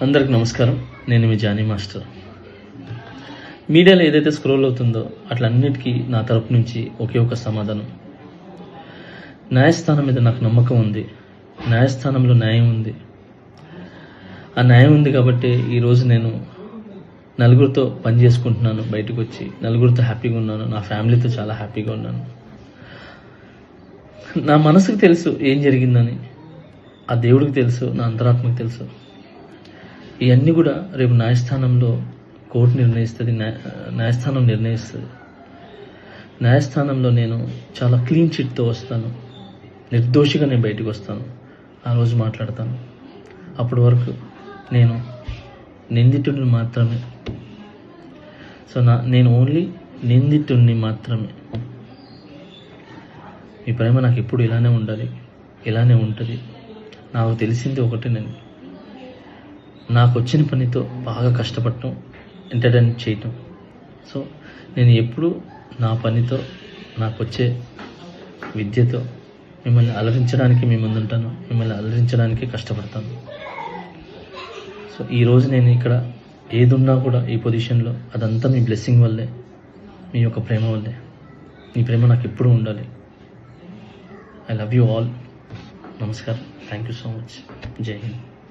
అందరికి నమస్కారం. నేను మీ జానీ మాస్టర్. మీడియాలో ఏదైతే స్క్రోల్ అవుతుందో అట్లన్నిటికీ నా తరపు నుంచి ఒకే ఒక సమాధానం. న్యాయస్థానం మీద నాకు నమ్మకం ఉంది. న్యాయస్థానంలో న్యాయం ఉంది. ఆ న్యాయం ఉంది కాబట్టి ఈరోజు నేను నలుగురితో పని చేసుకుంటున్నాను. బయటకు వచ్చి నలుగురితో హ్యాపీగా ఉన్నాను. నా ఫ్యామిలీతో చాలా హ్యాపీగా ఉన్నాను. నా మనసుకు తెలుసు ఏం జరిగిందని, ఆ దేవుడికి తెలుసు, నా అంతరాత్మకు తెలుసు. ఇవన్నీ కూడా రేపు న్యాయస్థానంలో కోర్టు నిర్ణయిస్తుంది, న్యాయస్థానం నిర్ణయిస్తుంది. న్యాయస్థానంలో నేను చాలా క్లీన్ చిట్తో వస్తాను. నిర్దోషిగా నేను బయటకు వస్తాను. ఆ రోజు మాట్లాడతాను. అప్పటి వరకు నేను నిందితుడిని మాత్రమే. సో నేను ఓన్లీ నిందితుడిని మాత్రమే. మీ ప్రేమ నాకు ఎప్పుడు ఇలానే ఉండాలి, ఇలానే ఉంటుంది. నాకు తెలిసింది ఒకటే, నేను నాకు వచ్చిన పనితో బాగా కష్టపడటం, ఎంటర్టైన్ చేయటం. సో నేను ఎప్పుడు నా పనితో, నాకు వచ్చే విద్యతో మిమ్మల్ని అలరించడానికి మీ ముందుంటాను. మిమ్మల్ని అలరించడానికి కష్టపడతాను. సో ఈరోజు నేను ఇక్కడ ఏదున్నా కూడా ఈ పొజిషన్లో అదంతా మీ బ్లెస్సింగ్ వల్లే, మీ యొక్క ప్రేమ వల్లే. మీ ప్రేమ నాకు ఎప్పుడూ ఉండాలి. I love you all. నమస్కారం. Thank you so much. Jai Hind.